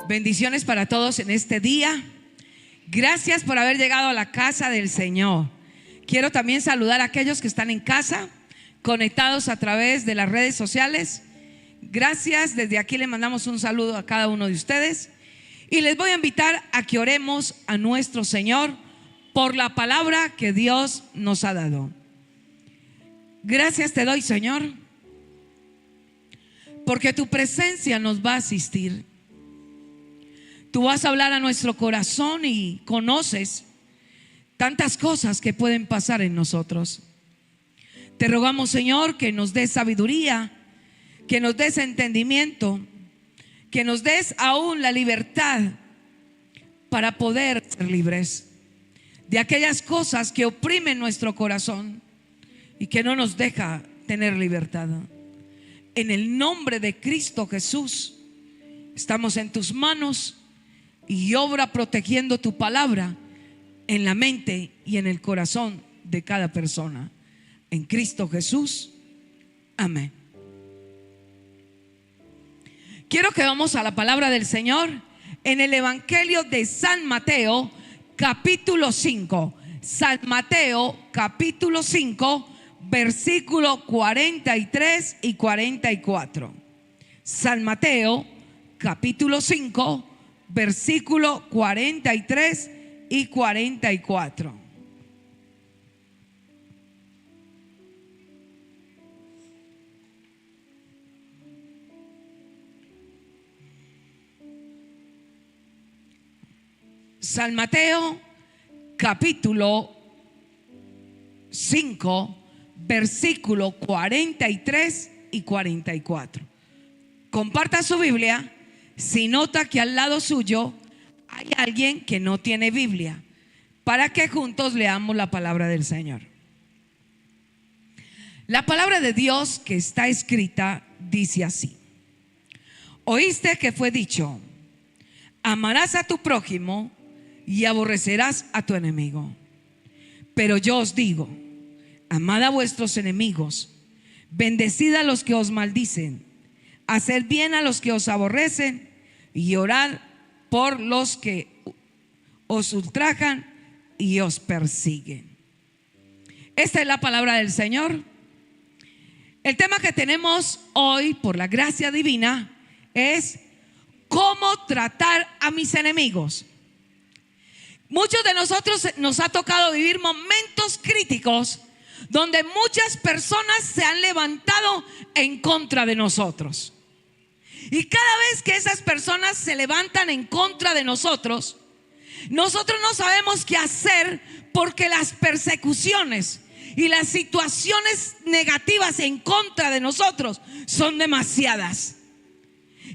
Bendiciones para todos en este día. Gracias por haber llegado a la casa del Señor. Quiero también saludar a aquellos que están en casa, conectados a través de las redes sociales. Gracias, desde aquí le mandamos un saludo a cada uno de ustedes. Y les voy a invitar a que oremos a nuestro Señor por la palabra que Dios nos ha dado. Gracias te doy, Señor, porque tu presencia nos va a asistir. Tú vas a hablar a nuestro corazón y conoces tantas cosas que pueden pasar en nosotros. Te rogamos, Señor, que nos des sabiduría, que nos des entendimiento, que nos des aún la libertad para poder ser libres de aquellas cosas que oprimen nuestro corazón y que no nos deja tener libertad. En el nombre de Cristo Jesús, estamos en tus manos y obra protegiendo tu palabra en la mente y en el corazón de cada persona. En Cristo Jesús, amén. Quiero que vamos a la palabra del Señor en el Evangelio de San Mateo, capítulo 5. San Mateo, capítulo 5, versículo 43 y 44. San Mateo, capítulo 5, versículo 43 y 44. San Mateo, capítulo 5, versículo 43 y 44. Comparta su Biblia. Si nota que al lado suyo hay alguien que no tiene Biblia, para que juntos leamos la palabra del Señor. La palabra de Dios que está escrita dice así: oíste que fue dicho, amarás a tu prójimo y aborrecerás a tu enemigo. Pero yo os digo, amad a vuestros enemigos, bendecid a los que os maldicen, haced bien a los que os aborrecen y orad por los que os ultrajan y os persiguen. Esta es la palabra del Señor. El tema que tenemos hoy, por la gracia divina, es cómo tratar a mis enemigos. Muchos de nosotros nos ha tocado vivir momentos críticos donde muchas personas se han levantado en contra de nosotros. Y cada vez que esas personas se levantan en contra de nosotros, nosotros no sabemos qué hacer, porque las persecuciones y las situaciones negativas en contra de nosotros son demasiadas.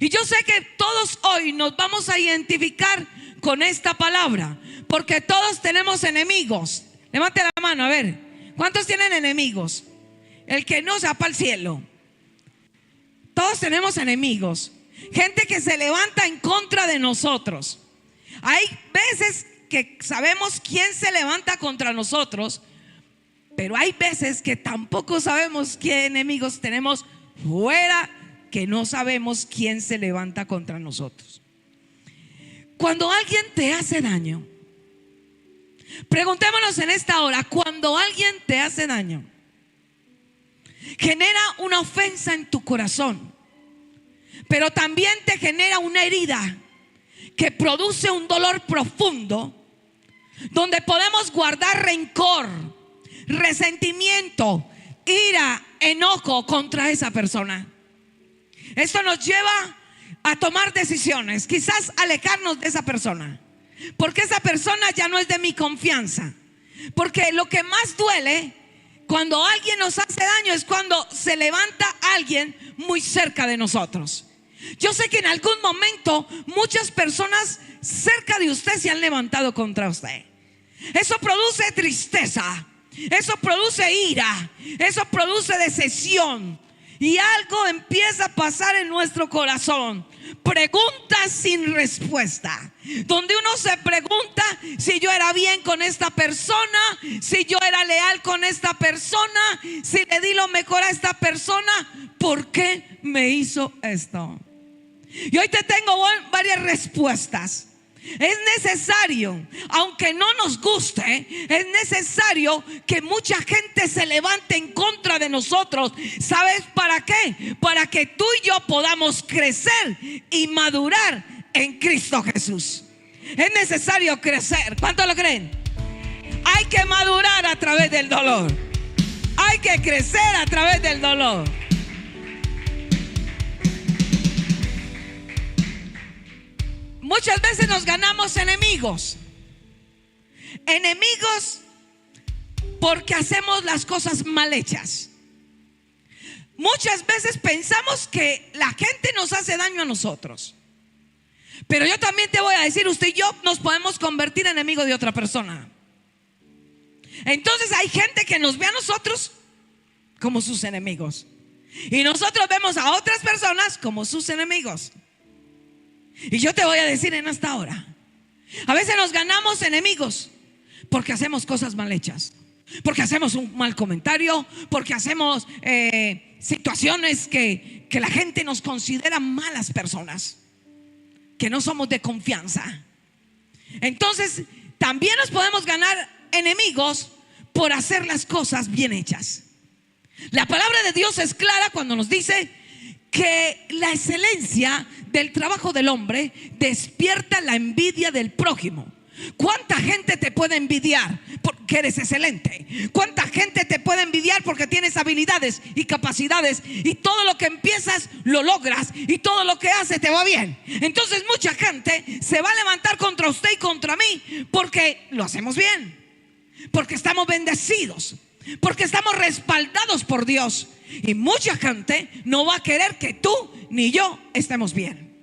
Y yo sé que todos hoy nos vamos a identificar con esta palabra, porque todos tenemos enemigos. Levante la mano, a ver, ¿cuántos tienen enemigos? El que no se va para el cielo. Todos tenemos enemigos, gente que se levanta en contra de nosotros. Hay veces que sabemos quién se levanta contra nosotros, pero hay veces que tampoco sabemos qué enemigos tenemos fuera, que no sabemos quién se levanta contra nosotros. Cuando alguien te hace daño, preguntémonos en esta hora, cuando alguien te hace daño, genera una ofensa en tu corazón, pero también te genera una herida que produce un dolor profundo, donde podemos guardar rencor, resentimiento, ira, enojo contra esa persona. Esto nos lleva a tomar decisiones, quizás alejarnos de esa persona, porque esa persona ya no es de mi confianza. Porque lo que más duele cuando alguien nos hace daño es cuando se levanta alguien muy cerca de nosotros. Yo sé que en algún momento muchas personas cerca de usted se han levantado contra usted. Eso produce tristeza, eso produce ira, eso produce decepción, y algo empieza a pasar en nuestro corazón. Preguntas sin respuesta, donde uno se pregunta si yo era bien con esta persona, si yo era leal con esta persona, si le di lo mejor a esta persona. ¿Por qué me hizo esto? Y hoy te tengo varias respuestas. Es necesario, aunque no nos guste, es necesario que mucha gente se levante en contra de nosotros. ¿Sabes para qué? Para que tú y yo podamos crecer y madurar en Cristo Jesús. Es necesario crecer. ¿Cuántos lo creen? Hay que madurar a través del dolor. Hay que crecer a través del dolor. Muchas veces nos ganamos enemigos. Enemigos porque hacemos las cosas mal hechas. Muchas veces pensamos que la gente nos hace daño a nosotros. Pero yo también te voy a decir, usted y yo nos podemos convertir en enemigos de otra persona. Entonces hay gente que nos ve a nosotros como sus enemigos. Y nosotros vemos a otras personas como sus enemigos. Y yo te voy a decir en esta hora, a veces nos ganamos enemigos porque hacemos cosas mal hechas, porque hacemos un mal comentario, porque hacemos situaciones que la gente nos considera malas personas, que no somos de confianza. Entonces también nos podemos ganar enemigos por hacer las cosas bien hechas. La palabra de Dios es clara cuando nos dice que la excelencia del trabajo del hombre despierta la envidia del prójimo. ¿Cuánta gente te puede envidiar porque eres excelente? ¿Cuánta gente te puede envidiar porque tienes habilidades y capacidades y todo lo que empiezas lo logras y todo lo que haces te va bien? Entonces mucha gente se va a levantar contra usted y contra mí porque lo hacemos bien, porque estamos bendecidos, porque estamos respaldados por Dios. Y mucha gente no va a querer que tú ni yo estemos bien.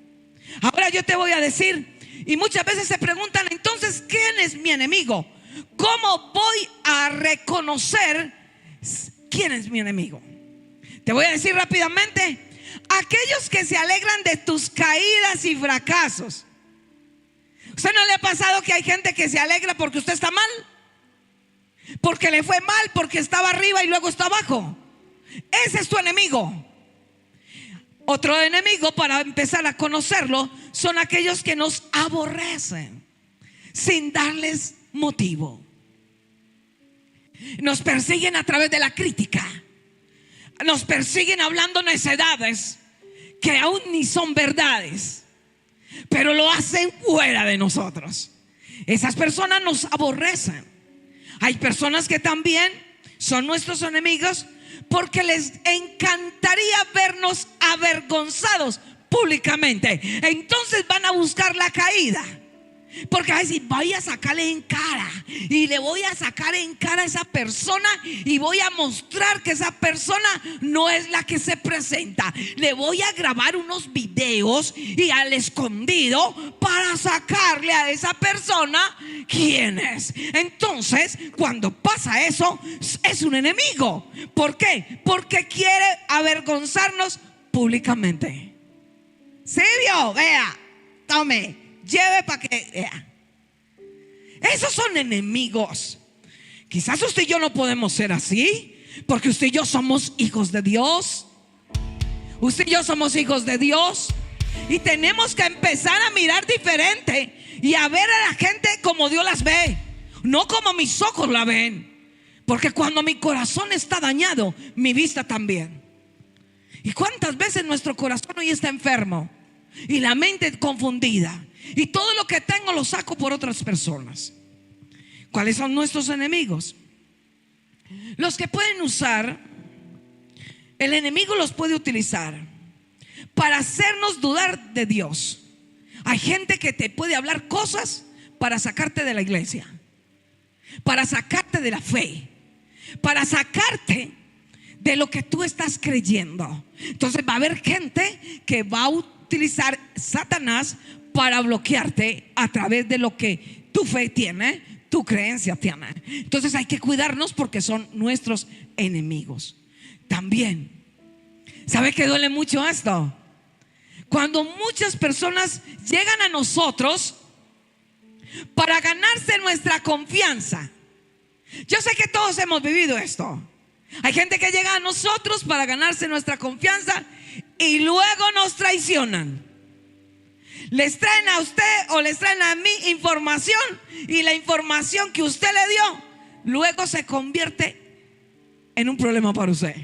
Ahora yo te voy a decir, y muchas veces se preguntan, entonces, ¿quién es mi enemigo? ¿Cómo voy a reconocer quién es mi enemigo? Te voy a decir rápidamente: aquellos que se alegran de tus caídas y fracasos. ¿Usted no le ha pasado que hay gente que se alegra porque usted está mal? Porque le fue mal, porque estaba arriba y luego está abajo. Ese es tu enemigo. Otro enemigo, para empezar a conocerlo, son aquellos que nos aborrecen sin darles motivo. Nos persiguen a través de la crítica. Nos persiguen hablando necedades que aún ni son verdades, pero lo hacen fuera de nosotros. Esas personas nos aborrecen. Hay personas que también son nuestros enemigos porque les encantaría vernos avergonzados públicamente. Entonces van a buscar la caída, porque va a decir: voy a sacarle en cara, y le voy a sacar en cara a esa persona, y voy a mostrar que esa persona no es la que se presenta. Le voy a grabar unos videos y al escondido para sacarle a esa persona quién es. Entonces, cuando pasa eso, es un enemigo. ¿Por qué? Porque quiere avergonzarnos públicamente. Silvio, vea, tome, lleve para que vea. Esos son enemigos. Quizás usted y yo no podemos ser así, porque usted y yo somos hijos de Dios. Usted y yo somos hijos de Dios, y tenemos que empezar a mirar diferente y a ver a la gente como Dios las ve, no como mis ojos la ven. Porque cuando mi corazón está dañado, mi vista también. ¿Y cuántas veces nuestro corazón hoy está enfermo y la mente confundida, y todo lo que tengo lo saco por otras personas? ¿Cuáles son nuestros enemigos? Los que pueden usar, el enemigo los puede utilizar para hacernos dudar de Dios. Hay gente que te puede hablar cosas para sacarte de la iglesia, para sacarte de la fe, para sacarte de lo que tú estás creyendo. Entonces va a haber gente que va a utilizar Satanás para bloquearte a través de lo que tu fe tiene, tu creencia tiene. Entonces hay que cuidarnos porque son nuestros enemigos. También, ¿sabe que duele mucho esto? Cuando muchas personas llegan a nosotros para ganarse nuestra confianza. Yo sé que todos hemos vivido esto. Hay gente que llega a nosotros para ganarse nuestra confianza y luego nos traicionan. Les traen a usted o les traen a mí información, y la información que usted le dio luego se convierte en un problema para usted.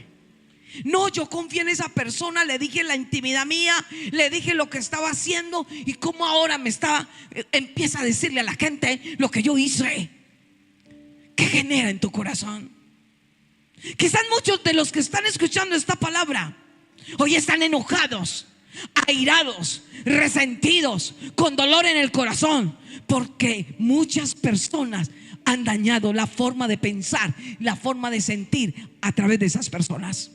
No, yo confié en esa persona, le dije la intimidad mía, le dije lo que estaba haciendo, y cómo ahora empieza a decirle a la gente lo que yo hice. ¿Qué genera en tu corazón? Quizás muchos de los que están escuchando esta palabra hoy están enojados, airados, resentidos, con dolor en el corazón, porque muchas personas han dañado la forma de pensar, la forma de sentir a través de esas personas.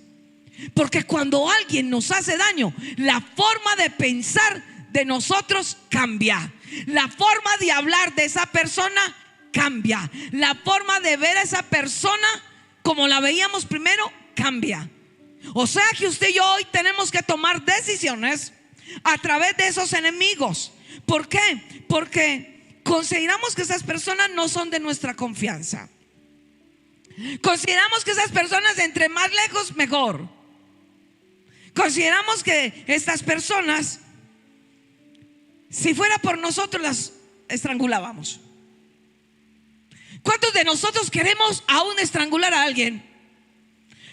Porque cuando alguien nos hace daño, la forma de pensar de nosotros cambia, la forma de hablar de esa persona cambia, la forma de ver a esa persona como la veíamos primero cambia. O sea que usted y yo hoy tenemos que tomar decisiones a través de esos enemigos. ¿Por qué? Porque consideramos que esas personas no son de nuestra confianza. Consideramos que esas personas, entre más lejos mejor. Consideramos que estas personas, si fuera por nosotros, las estrangulábamos. ¿Cuántos de nosotros queremos aún estrangular a alguien?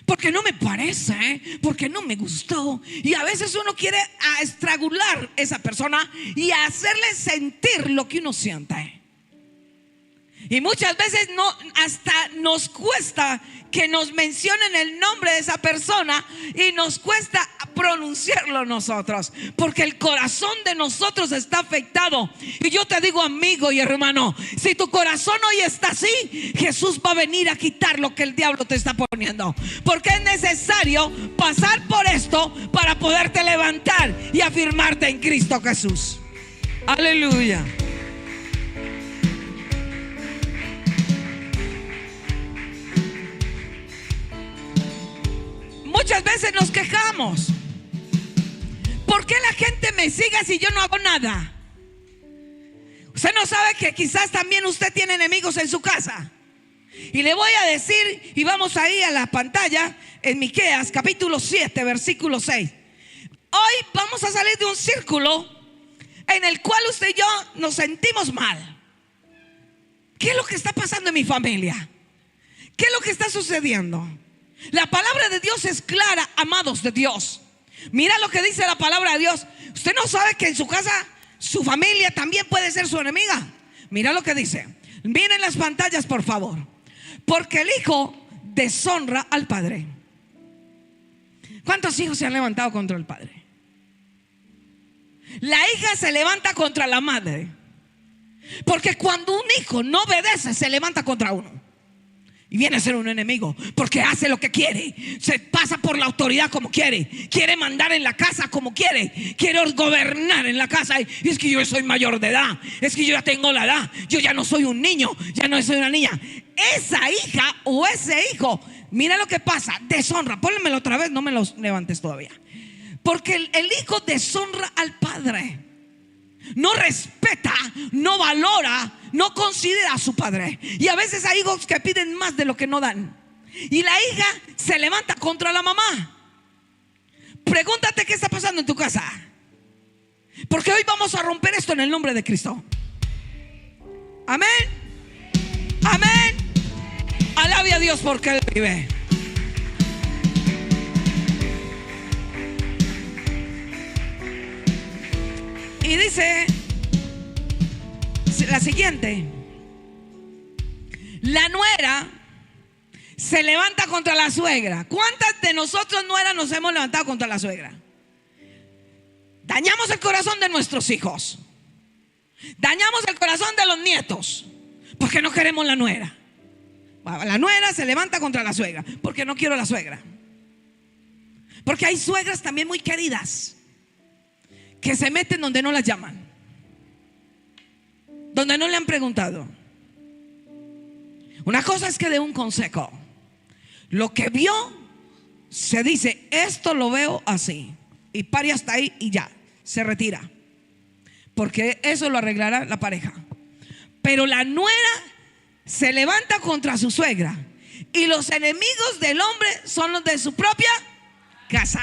Porque no me parece, porque no me gustó. Y a veces uno quiere estrangular a esa persona y hacerle sentir lo que uno siente. Y muchas veces hasta nos cuesta que nos mencionen el nombre de esa persona, y nos cuesta pronunciarlo nosotros, porque el corazón de nosotros está afectado. Y yo te digo, amigo y hermano, si tu corazón hoy está así, Jesús va a venir a quitar lo que el diablo te está poniendo, porque es necesario pasar por esto para poderte levantar y afirmarte en Cristo Jesús. Aleluya. Muchas veces nos quejamos: ¿por qué la gente me sigue si yo no hago nada? Usted no sabe que quizás también usted tiene enemigos en su casa. Y le voy a decir, y vamos ahí a la pantalla, en Miqueas capítulo 7 versículo 6. Hoy vamos a salir de un círculo en el cual usted y yo nos sentimos mal. ¿Qué es lo que está pasando en mi familia? ¿Qué es lo que está sucediendo? La palabra de Dios es clara, amados de Dios. Mira lo que dice la palabra de Dios. Usted no sabe que en su casa, su familia también puede ser su enemiga. Mira lo que dice. Miren las pantallas, por favor. Porque el hijo deshonra al padre. ¿Cuántos hijos se han levantado contra el padre? La hija se levanta contra la madre. Porque cuando un hijo no obedece, se levanta contra uno y viene a ser un enemigo, porque hace lo que quiere, se pasa por la autoridad como quiere, quiere mandar en la casa como quiere, quiere gobernar en la casa. Y es que yo soy mayor de edad, es que yo ya tengo la edad, yo ya no soy un niño, ya no soy una niña. Esa hija o ese hijo, mira lo que pasa, deshonra. Pónmelo otra vez, no me lo levantes todavía. Porque el hijo deshonra al padre, no respeta, no valora, no considera a su padre. Y a veces hay hijos que piden más de lo que no dan. Y la hija se levanta contra la mamá. Pregúntate qué está pasando en tu casa, porque hoy vamos a romper esto en el nombre de Cristo. Amén. Amén. Alabe a Dios porque Él vive. Y dice la siguiente: la nuera se levanta contra la suegra. ¿Cuántas de nosotros nueras nos hemos levantado contra la suegra? Dañamos el corazón de nuestros hijos, dañamos el corazón de los nietos, porque no queremos la nuera. La nuera se levanta contra la suegra, porque no quiero la suegra. Porque hay suegras también muy queridas que se meten donde no las llaman, donde no le han preguntado. Una cosa es que dé un consejo. Lo que vio, se dice: esto lo veo así, y pare hasta ahí y ya, se retira, porque eso lo arreglará la pareja. Pero la nuera se levanta contra su suegra, y los enemigos del hombre son los de su propia casa.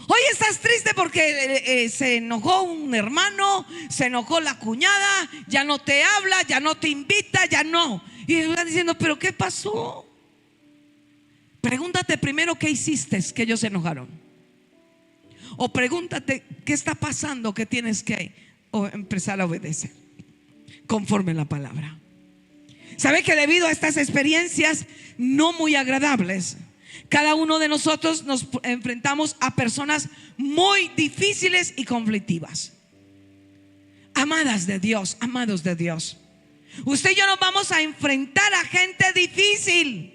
Hoy estás triste porque se enojó un hermano, se enojó la cuñada, ya no te habla, ya no te invita, ya no. Y están diciendo, ¿pero qué pasó? Pregúntate primero qué hiciste que ellos se enojaron. O pregúntate qué está pasando que tienes que empezar a obedecer conforme a la palabra. ¿Sabe que debido a estas experiencias no muy agradables, cada uno de nosotros nos enfrentamos a personas muy difíciles y conflictivas? Amadas de Dios, amados de Dios, usted y yo nos vamos a enfrentar a gente difícil,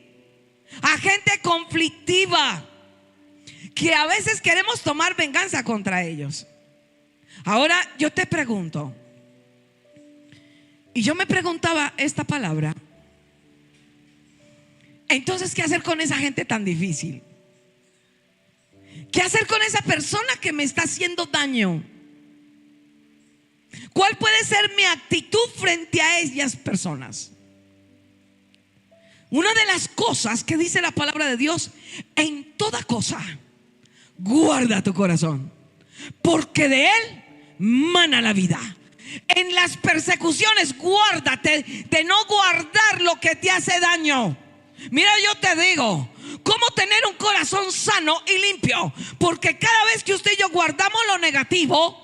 a gente conflictiva, que a veces queremos tomar venganza contra ellos. Ahora yo te pregunto, y yo me preguntaba esta palabra, entonces, ¿qué hacer con esa gente tan difícil? ¿Qué hacer con esa persona que me está haciendo daño? ¿Cuál puede ser mi actitud frente a esas personas? Una de las cosas que dice la palabra de Dios: en toda cosa guarda tu corazón, porque de él mana la vida. En las persecuciones guárdate de no guardar lo que te hace daño. Mira, yo te digo cómo tener un corazón sano y limpio, porque cada vez que usted y yo guardamos lo negativo,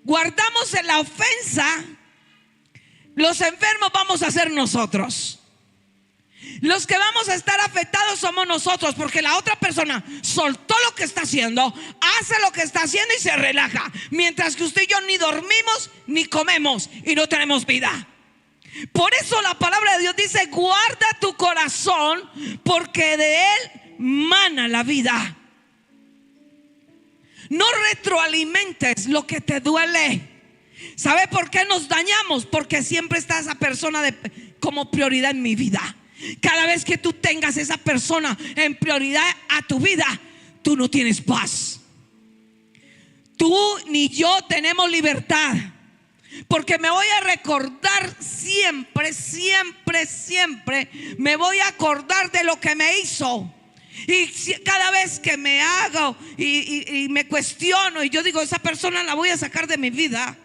guardamos en la ofensa, los enfermos vamos a ser nosotros. Los que vamos a estar afectados somos nosotros, porque la otra persona soltó lo que está haciendo, hace lo que está haciendo y se relaja, mientras que usted y yo ni dormimos ni comemos y no tenemos vida. Por eso la palabra de Dios dice: guarda tu corazón, porque de él mana la vida. No retroalimentes lo que te duele. ¿Sabe por qué nos dañamos? Porque siempre está esa persona como prioridad en mi vida. Cada vez que tú tengas esa persona en prioridad a tu vida, tú no tienes paz. Tú ni yo tenemos libertad, porque me voy a recordar siempre, siempre, siempre me voy a acordar de lo que me hizo. Y cada vez que me hago y me cuestiono, y yo digo, esa persona la voy a sacar de mi vida,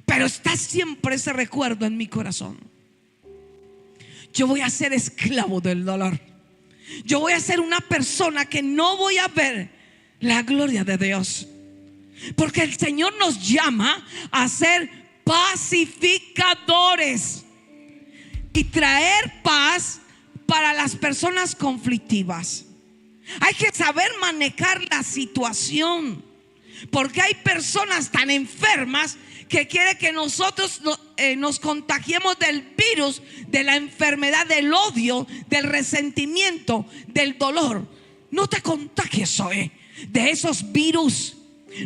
pero está siempre ese recuerdo en mi corazón. Yo voy a ser esclavo del dolor. Yo voy a ser una persona que no voy a ver la gloria de Dios, porque el Señor nos llama a ser pacificadores y traer paz para las personas conflictivas. Hay que saber manejar la situación, porque hay personas tan enfermas que quiere que nosotros nos contagiemos del virus, de la enfermedad, del odio, del resentimiento, del dolor. No te contagies hoy de esos virus.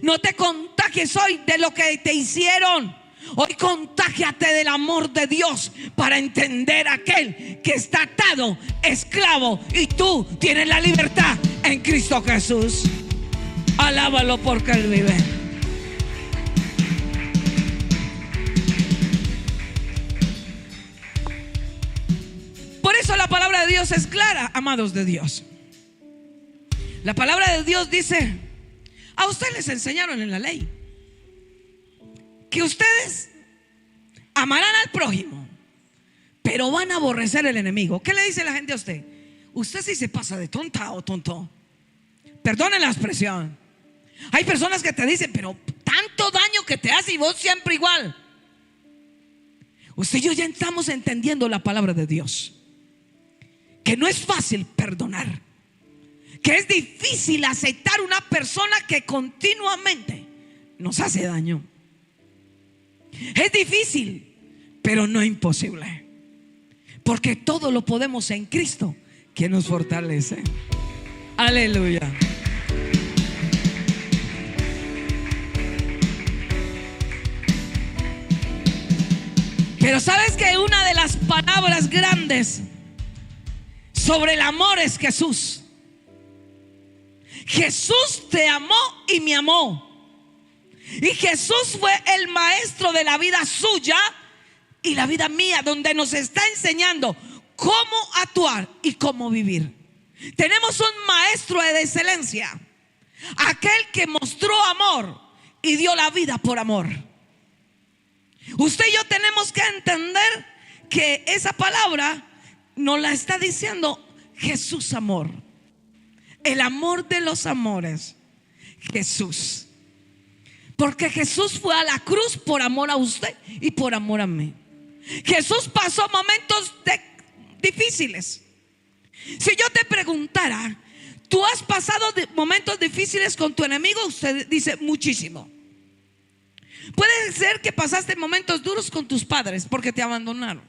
No te contagies hoy de lo que te hicieron. Hoy contágiate del amor de Dios, para entender aquel que está atado, esclavo, y tú tienes la libertad en Cristo Jesús. Alábalo porque Él vive. Por eso la palabra de Dios es clara, amados de Dios. La palabra de Dios dice: a ustedes les enseñaron en la ley que ustedes amarán al prójimo, pero van a aborrecer al enemigo. ¿Qué le dice la gente a usted? Usted sí se pasa de tonta o tonto. Perdonen la expresión. Hay personas que te dicen: pero tanto daño que te hace y vos siempre igual. Usted y yo ya estamos entendiendo la palabra de Dios, que no es fácil perdonar, que es difícil aceptar una persona que continuamente nos hace daño. Es difícil, pero no imposible, porque todo lo podemos en Cristo, que nos fortalece. Aleluya. Pero sabes que una de las palabras grandes sobre el amor es Jesús. Jesús te amó y me amó. Y Jesús fue el maestro de la vida suya y la vida mía, donde nos está enseñando cómo actuar y cómo vivir. Tenemos un maestro de excelencia. Aquel que mostró amor y dio la vida por amor. Usted y yo tenemos que entender que esa palabra nos la está diciendo Jesús amor. El amor de los amores, Jesús. Porque Jesús fue a la cruz por amor a usted y por amor a mí. Jesús pasó momentos difíciles. Si yo te preguntara, ¿tú has pasado momentos difíciles con tu enemigo? Usted dice muchísimo. Puede ser que pasaste momentos duros con tus padres porque te abandonaron.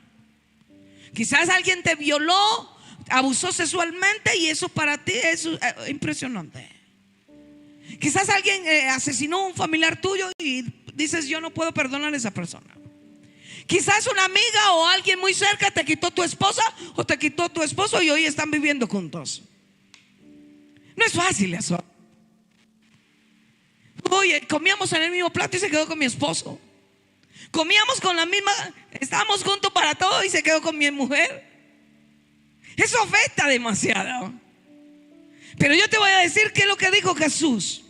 Quizás alguien te violó, abusó sexualmente y eso para ti es impresionante. Quizás alguien asesinó a un familiar tuyo y dices, yo no puedo perdonar a esa persona. Quizás una amiga o alguien muy cerca te quitó tu esposa o te quitó tu esposo y hoy están viviendo juntos. No es fácil eso. Oye, comíamos en el mismo plato y se quedó con mi esposo. Comíamos con la misma, estábamos juntos para todo y se quedó con mi mujer. Eso afecta demasiado. Pero yo te voy a decir qué es lo que dijo Jesús.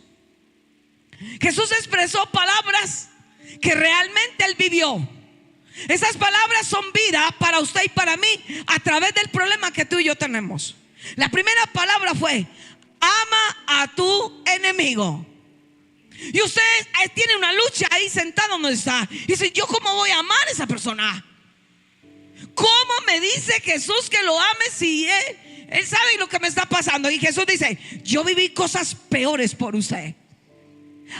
Jesús expresó palabras que realmente Él vivió. Esas palabras son vida para usted y para mí a través del problema que tú y yo tenemos. La primera palabra fue: ama a tu enemigo. Y usted tiene una lucha ahí sentado donde está y dice, ¿yo cómo voy a amar a esa persona? ¿Cómo me dice Jesús que lo ame si él sabe lo que me está pasando? Y Jesús dice, yo viví cosas peores por usted.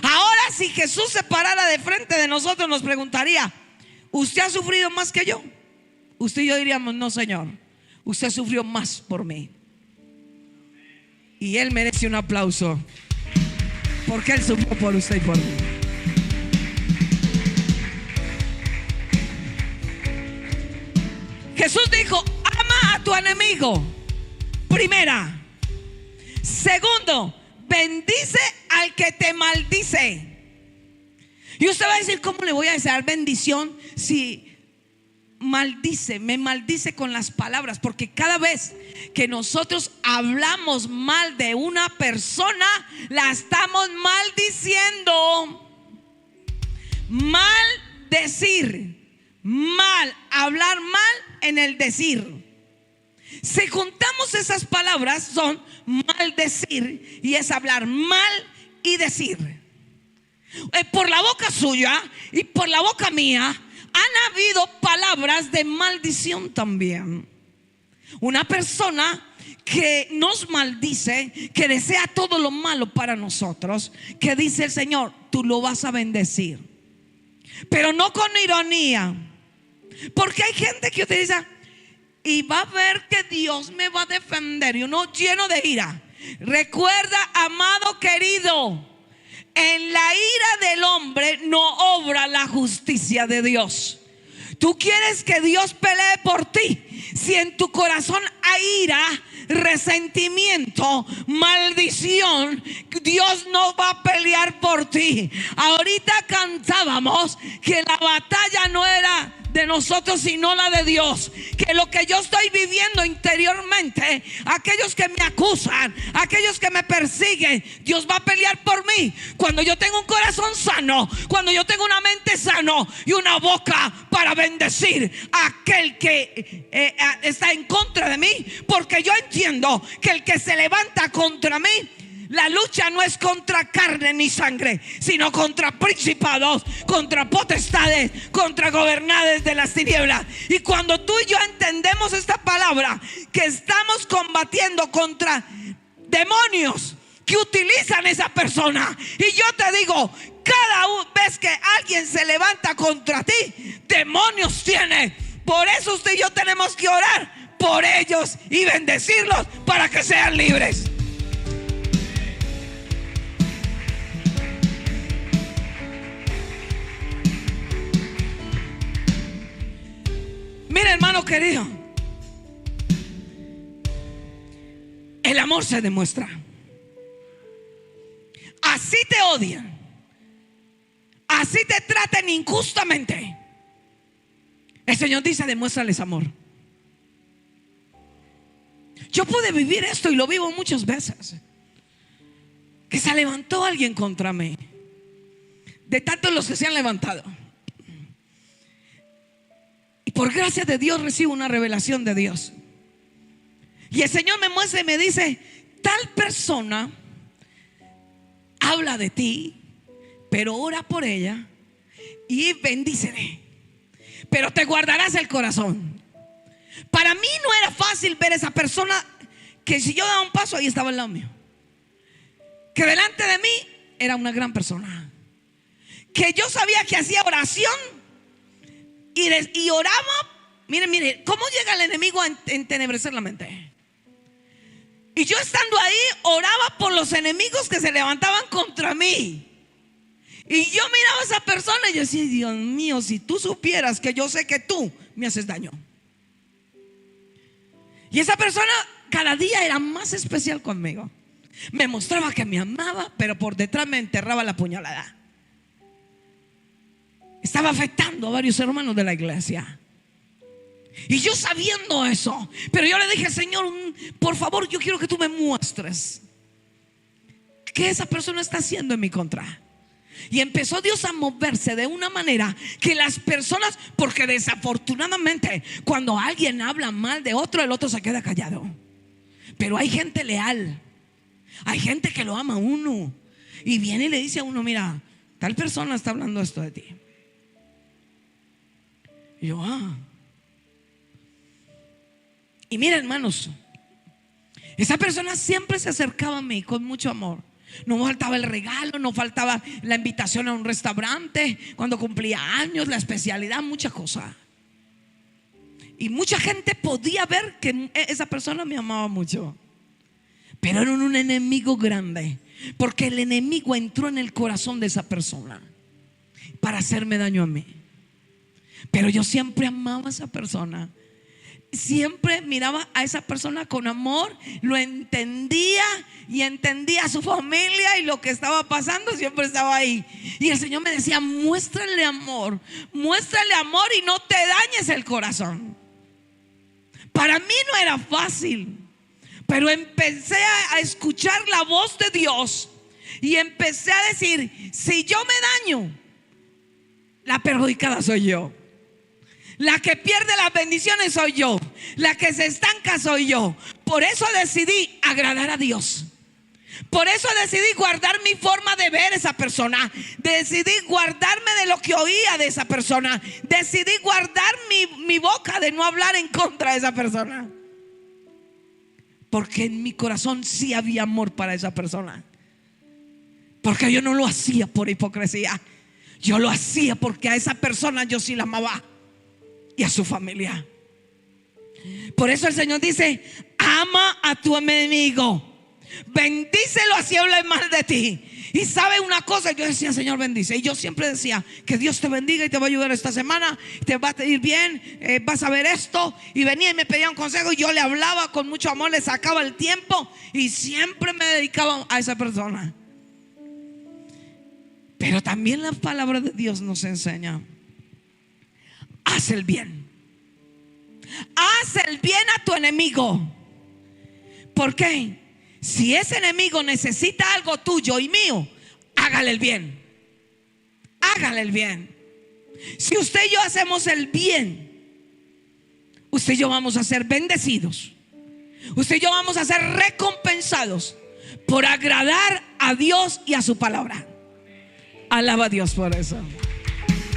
Ahora si Jesús se parara de frente de nosotros, nos preguntaría, ¿usted ha sufrido más que yo? Usted y yo diríamos, no, Señor, usted sufrió más por mí. Y Él merece un aplauso, porque Él sufrió por usted y por mí. Jesús dijo, ama a tu enemigo. Primera. Segundo, bendice al que te maldice. Y usted va a decir, ¿cómo le voy a desear bendición si maldice? Me maldice con las palabras. Porque cada vez que nosotros hablamos mal de una persona, la estamos maldiciendo. Maldecir, mal, hablar mal en el decir. Si juntamos esas palabras, son maldecir y es hablar mal y decir. Por la boca suya y por la boca mía han habido palabras de maldición también. Una persona que nos maldice, que desea todo lo malo para nosotros, que dice el Señor, tú lo vas a bendecir, pero no con ironía. Porque hay gente que utiliza y va a ver que Dios me va a defender, y uno lleno de ira. Recuerda, amado querido, en la ira del hombre no obra la justicia de Dios. Tú quieres que Dios pelee por ti. Si en tu corazón hay ira, resentimiento, maldición, Dios no va a pelear por ti. Ahorita cantábamos que la batalla no era de nosotros sino la de Dios, que lo que yo estoy viviendo interiormente, aquellos que me acusan, aquellos que me persiguen, Dios va a pelear por mí. Cuando yo tengo un corazón sano, cuando yo tengo una mente sano y una boca para bendecir a aquel que está en contra de mí, porque yo entiendo que el que se levanta contra mí, la lucha no es contra carne ni sangre, sino contra principados, contra potestades, contra gobernadores de las tinieblas. Y cuando tú y yo entendemos esta palabra, que estamos combatiendo contra demonios que utilizan esa persona. Y yo te digo, cada vez que alguien se levanta contra ti, demonios tiene. Por eso usted y yo tenemos que orar por ellos y bendecirlos para que sean libres. Mira, hermano querido, el amor se demuestra. Así te odian, así te traten injustamente, el Señor dice, demuéstrales amor. Yo pude vivir esto y lo vivo muchas veces. que se levantó alguien contra mí, de tantos los que se han levantado. Y por gracia de Dios recibo una revelación de Dios. Y el Señor me muestra y me dice: tal persona habla de ti, pero ora por ella y bendícele, pero te guardarás el corazón. Para mí no era fácil ver esa persona que si yo daba un paso, ahí estaba al lado mío, que delante de mí era una gran persona, que yo sabía que hacía oración y oraba. Mire, ¿cómo llega el enemigo a entenebrecer la mente? Y yo estando ahí oraba por los enemigos que se levantaban contra mí. Y yo miraba a esa persona y yo decía: Dios mío, si tú supieras que yo sé que tú me haces daño. Y esa persona cada día era más especial conmigo. Me mostraba que me amaba, pero por detrás me enterraba la puñalada. Estaba afectando a varios hermanos de la iglesia. Y yo sabiendo eso, pero yo le dije: Señor, por favor, yo quiero que tú me muestres qué esa persona está haciendo en mi contra. Y empezó Dios a moverse de una manera que las personas, porque desafortunadamente cuando alguien habla mal de otro, el otro se queda callado. Pero hay gente leal, hay gente que lo ama a uno y viene y le dice a uno: mira, tal persona está hablando esto de ti. Y yo, Y mira, hermanos, esa persona siempre se acercaba a mí con mucho amor. No faltaba el regalo, no faltaba la invitación a un restaurante cuando cumplía años, la especialidad, muchas cosas. Y mucha gente podía ver que esa persona me amaba mucho. Pero era un enemigo grande, porque el enemigo entró en el corazón de esa persona para hacerme daño a mí. Pero yo siempre amaba a esa persona. Siempre miraba a esa persona con amor, lo entendía y entendía a su familia y lo que estaba pasando, siempre estaba ahí. Y el Señor me decía: muéstrale amor y no te dañes el corazón. Para mí no era fácil, pero empecé a escuchar la voz de Dios y empecé a decir: si yo me daño, la perjudicada soy yo. La que pierde las bendiciones soy yo. La que se estanca soy yo. Por eso decidí agradar a Dios. Por eso decidí guardar mi forma de ver a esa persona. Decidí guardarme de lo que oía de esa persona. Decidí guardar mi boca de no hablar en contra de esa persona. Porque en mi corazón sí había amor para esa persona. Porque yo no lo hacía por hipocresía. Yo lo hacía porque a esa persona yo sí la amaba. Y a su familia. Por eso el Señor dice: ama a tu enemigo, bendícelo así hable mal de ti. Y sabe una cosa, yo decía: Señor, bendice. Y yo siempre decía: que Dios te bendiga y te va a ayudar esta semana, te va a ir bien, vas a ver esto. Y venía y me pedía un consejo y yo le hablaba con mucho amor, le sacaba el tiempo y siempre me dedicaba a esa persona. Pero también la palabra de Dios nos enseña: haz el bien. Haz el bien a tu enemigo. ¿Por qué? Si ese enemigo necesita algo tuyo y mío, hágale el bien. Hágale el bien. Si usted y yo hacemos el bien, usted y yo vamos a ser bendecidos. Usted y yo vamos a ser recompensados por agradar a Dios y a su palabra. Alaba a Dios por eso,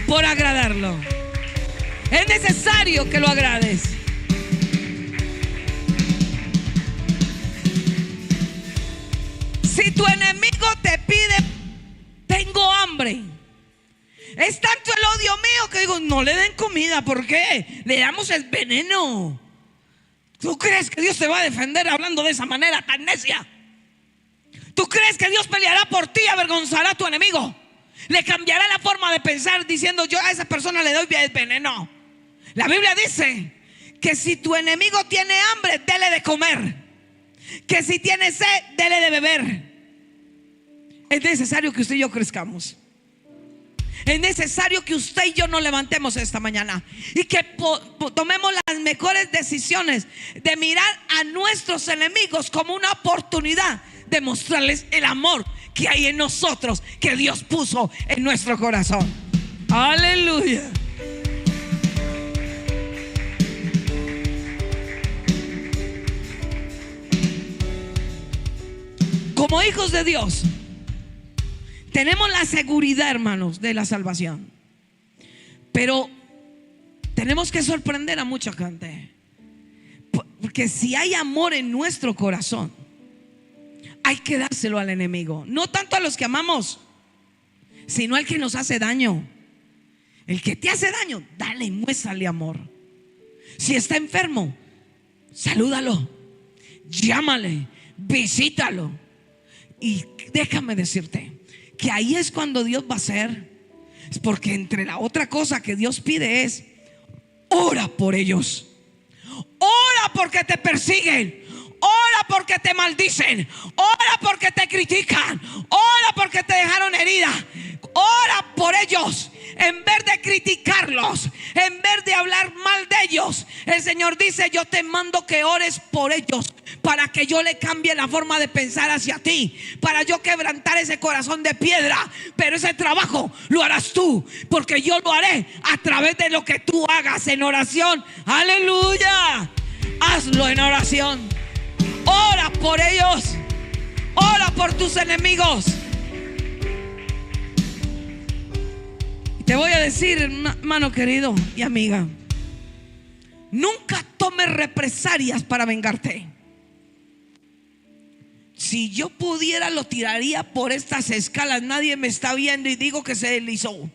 por agradarlo. Es necesario que lo agrades. Si tu enemigo te pide: tengo hambre, es tanto el odio mío que digo: no le den comida. ¿Por qué? Le damos el veneno. ¿Tú crees que Dios te va a defender hablando de esa manera tan necia? ¿Tú crees que Dios peleará por ti, avergonzará a tu enemigo? Le cambiará la forma de pensar diciendo: yo a esa persona le doy el veneno. La Biblia dice que si tu enemigo tiene hambre, dele de comer. Que si tiene sed, dele de beber. Es necesario que usted y yo crezcamos. Es necesario que usted y yo nos levantemos esta mañana y que tomemos las mejores decisiones de mirar a nuestros enemigos como una oportunidad demostrarles el amor que hay en nosotros, que Dios puso en nuestro corazón. Aleluya. Como hijos de Dios, tenemos la seguridad, hermanos, de la salvación. Pero tenemos que sorprender a mucha gente. Porque si hay amor en nuestro corazón, hay que dárselo al enemigo. No tanto a los que amamos, sino al que nos hace daño. El que te hace daño, dale, muéstrale amor. Si está enfermo, salúdalo, llámale, visítalo. Y déjame decirte que ahí es cuando Dios va a hacer. Es porque entre la otra cosa que Dios pide es: ora por ellos. Ora porque te persiguen. Ora porque te maldicen. Ora porque te critican. Ora porque te dejaron herida. Ora por ellos. En vez de criticarlos, en vez de hablar mal de ellos, el Señor dice: yo te mando que ores por ellos, para que yo le cambie la forma de pensar hacia ti, para yo quebrantar ese corazón de piedra. Pero ese trabajo lo harás tú, porque yo lo haré a través de lo que tú hagas en oración. Aleluya. Hazlo en oración. Ora por ellos. Ora por tus enemigos. Te voy a decir, hermano querido y amiga, nunca tomes represalias para vengarte. Si yo pudiera, lo tiraría por estas escalas. Nadie me está viendo y digo que se deslizó.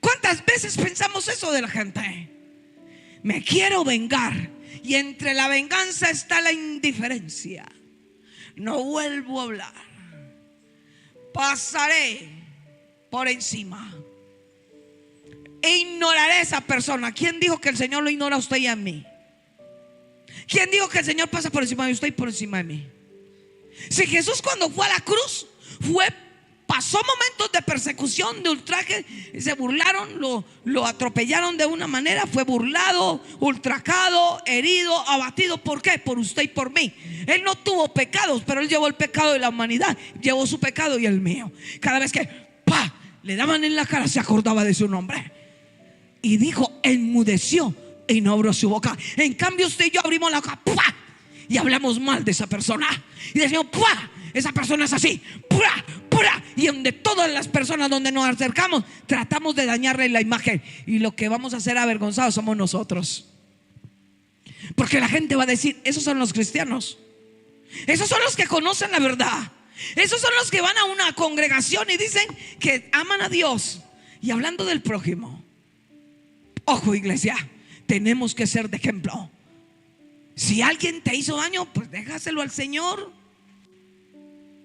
¿Cuántas veces pensamos eso de la gente? Me quiero vengar, y entre la venganza está la indiferencia. No vuelvo a hablar. Pasaré por encima e ignoraré a esa persona. ¿Quién dijo que el Señor lo ignora a usted y a mí? ¿Quién dijo que el Señor pasa por encima de usted y por encima de mí? Si Jesús, cuando fue a la cruz, pasó momentos de persecución, de ultraje, se burlaron, lo atropellaron de una manera, fue burlado, ultrajado, herido, abatido. ¿Por qué? Por usted y por mí. Él no tuvo pecados, pero Él llevó el pecado de la humanidad, llevó su pecado y el mío. Cada vez que le daban en la cara, se acordaba de su nombre y dijo, enmudeció y no abrió su boca. En cambio, usted y yo abrimos la boca y hablamos mal de esa persona y decimos: esa persona es así, y donde todas las personas donde nos acercamos tratamos de dañarle la imagen, y lo que vamos a ser avergonzados somos nosotros, porque la gente va a decir: esos son los cristianos, esos son los que conocen la verdad, esos son los que van a una congregación y dicen que aman a Dios. Y hablando del prójimo, ojo, iglesia, tenemos que ser de ejemplo. Si alguien te hizo daño, pues déjaselo al Señor.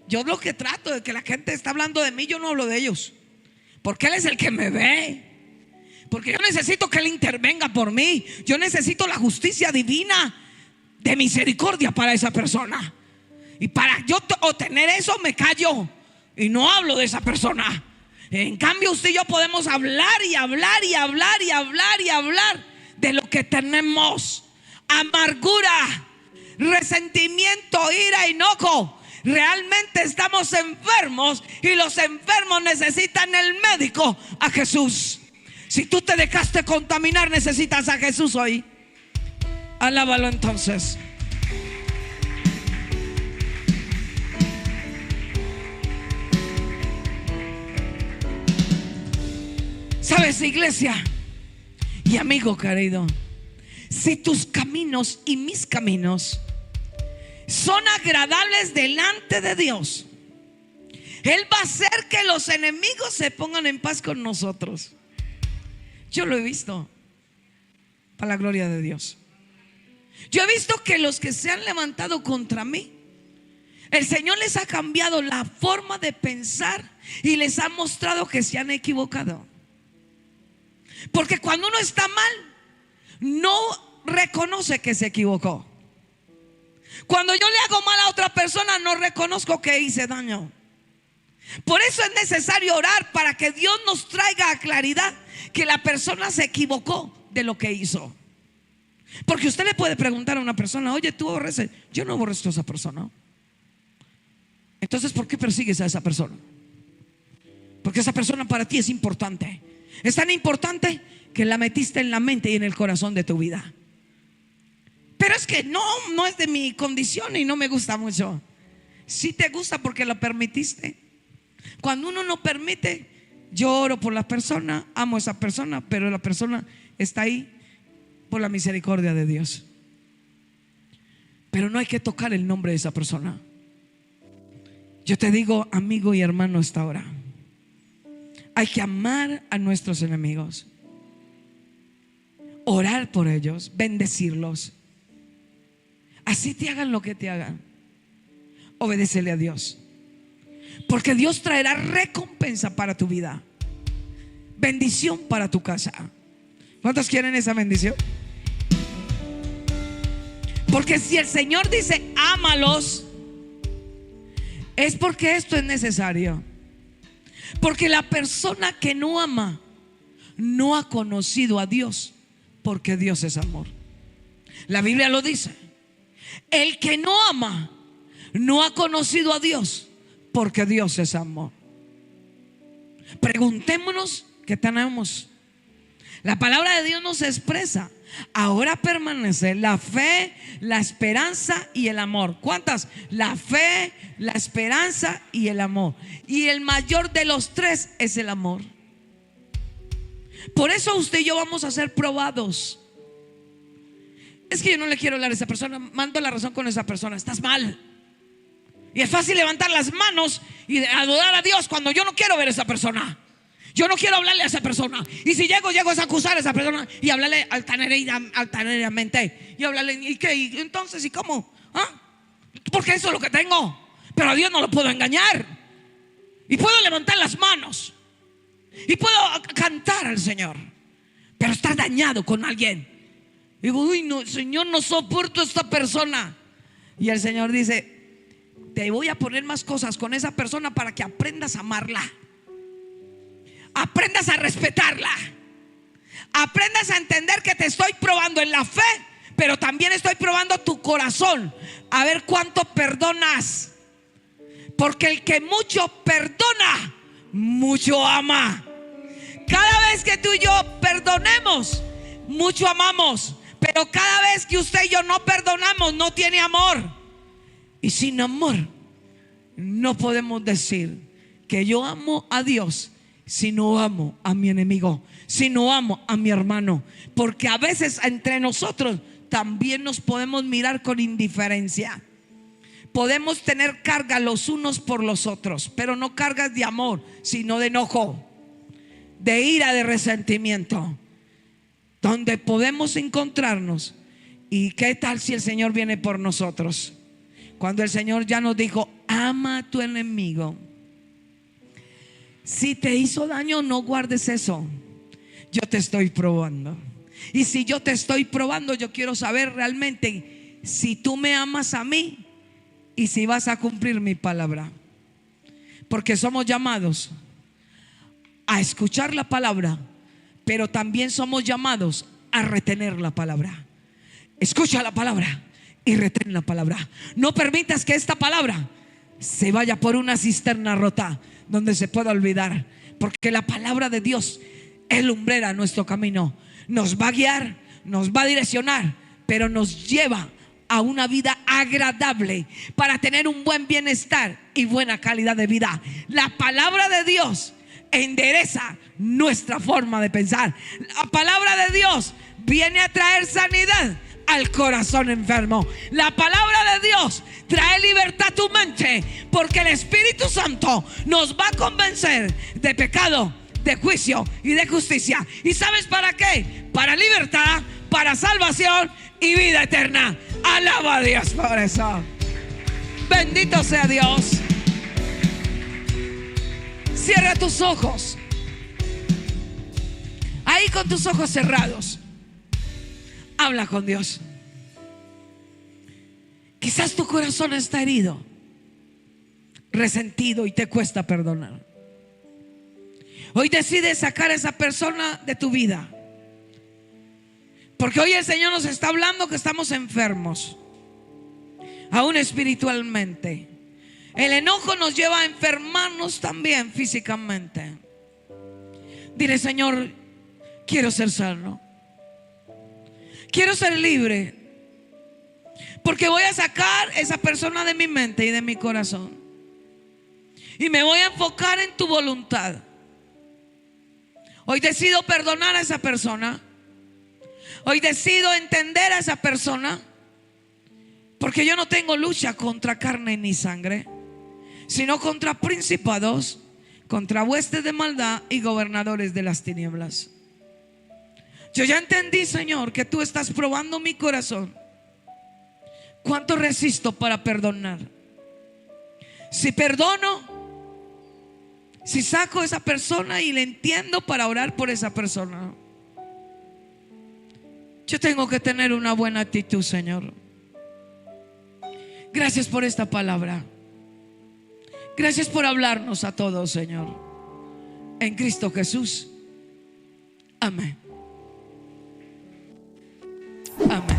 Yo lo que trato de que la gente está hablando de mí, yo no hablo de ellos, porque Él es el que me ve. Porque yo necesito que Él intervenga por mí. Yo necesito la justicia divina de misericordia para esa persona. Y para yo obtener eso, me callo y no hablo de esa persona. En cambio, usted y yo podemos hablar y hablar y hablar y hablar y hablar de lo que tenemos: amargura, resentimiento, ira, enojo. Realmente estamos enfermos, y los enfermos necesitan el médico, a Jesús. Si tú te dejaste contaminar, necesitas a Jesús hoy. Alábalo entonces. ¿Sabes, iglesia y amigo querido? Si tus caminos y mis caminos son agradables delante de Dios, Él va a hacer que los enemigos se pongan en paz con nosotros. Yo lo he visto, para la gloria de Dios. Yo he visto que los que se han levantado contra mí, el Señor les ha cambiado la forma de pensar y les ha mostrado que se han equivocado. Porque cuando uno está mal, no reconoce que se equivocó. Cuando yo le hago mal a otra persona, no reconozco que hice daño. Por eso es necesario orar, para que Dios nos traiga a claridad que la persona se equivocó de lo que hizo. Porque usted le puede preguntar a una persona: oye, ¿tú aborreces? Yo no aborrezco a esa persona. Entonces, ¿por qué persigues a esa persona? Porque esa persona para ti es importante. Es tan importante que la metiste en la mente y en el corazón de tu vida. Pero es que no es de mi condición y no me gusta mucho. Sí te gusta porque lo permitiste. Cuando uno no permite, yo oro por la persona, amo a esa persona, pero la persona está ahí por la misericordia de Dios. Pero no hay que tocar el nombre de esa persona. Yo te digo, amigo y hermano, hasta ahora, hay que amar a nuestros enemigos, orar por ellos, bendecirlos. Así te hagan lo que te hagan, obedécele a Dios, porque Dios traerá recompensa para tu vida, bendición para tu casa. ¿Cuántos quieren esa bendición? Porque si el Señor dice ámalos, es porque esto es necesario. Porque la persona que no ama no ha conocido a Dios, porque Dios es amor. La Biblia lo dice. El que no ama no ha conocido a Dios, porque Dios es amor. Preguntémonos qué tenemos. La palabra de Dios nos expresa: ahora permanece la fe, la esperanza y el amor. ¿Cuántas? La fe, la esperanza y el amor. Y el mayor de los tres es el amor. Por eso usted y yo vamos a ser probados. Es que yo no le quiero hablar a esa persona, mando la razón con esa persona, estás mal. Y es fácil levantar las manos y adorar a Dios cuando yo no quiero ver a esa persona. Yo no quiero hablarle a esa persona. Y si llego a acusar a esa persona y hablarle altaneramente. Y hablarle, ¿y qué? ¿Y entonces? ¿Y cómo? ¿Ah? Porque eso es lo que tengo. Pero a Dios no lo puedo engañar. Y puedo levantar las manos y puedo cantar al Señor, pero está dañado con alguien. Digo, uy, no, Señor, no soporto a esta persona. Y el Señor dice: te voy a poner más cosas con esa persona para que aprendas a amarla, aprendas a respetarla, aprendas a entender que te estoy probando en la fe, pero también estoy probando tu corazón, a ver cuánto perdonas. Porque el que mucho perdona, mucho ama. Cada vez que tú y yo perdonemos, mucho amamos. Pero cada vez que usted y yo no perdonamos, no tiene amor. Y sin amor no podemos decir que yo amo a Dios si no amo a mi enemigo, si no amo a mi hermano. Porque a veces entre nosotros también nos podemos mirar con indiferencia. Podemos tener carga los unos por los otros, pero no cargas de amor, sino de enojo, de ira, de resentimiento. Donde podemos encontrarnos. ¿Y qué tal si el Señor viene por nosotros? Cuando el Señor ya nos dijo: ama a tu enemigo. Si te hizo daño, no guardes eso. Yo te estoy probando. Y si yo te estoy probando, yo quiero saber realmente si tú me amas a mí y si vas a cumplir mi palabra. Porque somos llamados a escuchar la palabra, pero también somos llamados a retener la palabra. Escucha la palabra y retén la palabra. No permitas que esta palabra se vaya por una cisterna rota donde se pueda olvidar. Porque la palabra de Dios es lumbrera a nuestro camino. Nos va a guiar, nos va a direccionar, pero nos lleva a una vida agradable para tener un buen bienestar y buena calidad de vida. La palabra de Dios endereza nuestra forma de pensar. La palabra de Dios viene a traer sanidad al corazón enfermo. La palabra de Dios trae libertad a tu mente, porque el Espíritu Santo nos va a convencer de pecado, de juicio y de justicia. ¿Y sabes para qué? Para libertad, para salvación y vida eterna. Alaba a Dios por eso. Bendito sea Dios. Cierra tus ojos. Ahí con tus ojos cerrados, habla con Dios. Quizás tu corazón está herido, resentido y te cuesta perdonar. Hoy decides sacar a esa persona de tu vida, porque hoy el Señor nos está hablando que estamos enfermos, aún espiritualmente. El enojo nos lleva a enfermarnos también físicamente. Dile: Señor, quiero ser sano, quiero ser libre, porque voy a sacar esa persona de mi mente y de mi corazón, y me voy a enfocar en tu voluntad. Hoy decido perdonar a esa persona. Hoy decido entender a esa persona, porque yo no tengo lucha contra carne ni sangre, sino contra principados, contra huestes de maldad y gobernadores de las tinieblas. Yo ya entendí, Señor, que tú estás probando mi corazón. ¿Cuánto resisto para perdonar? Si perdono, si saco a esa persona y le entiendo para orar por esa persona, yo tengo que tener una buena actitud, Señor. Gracias por esta palabra. Gracias por hablarnos a todos, Señor. En Cristo Jesús. Amén. Amén.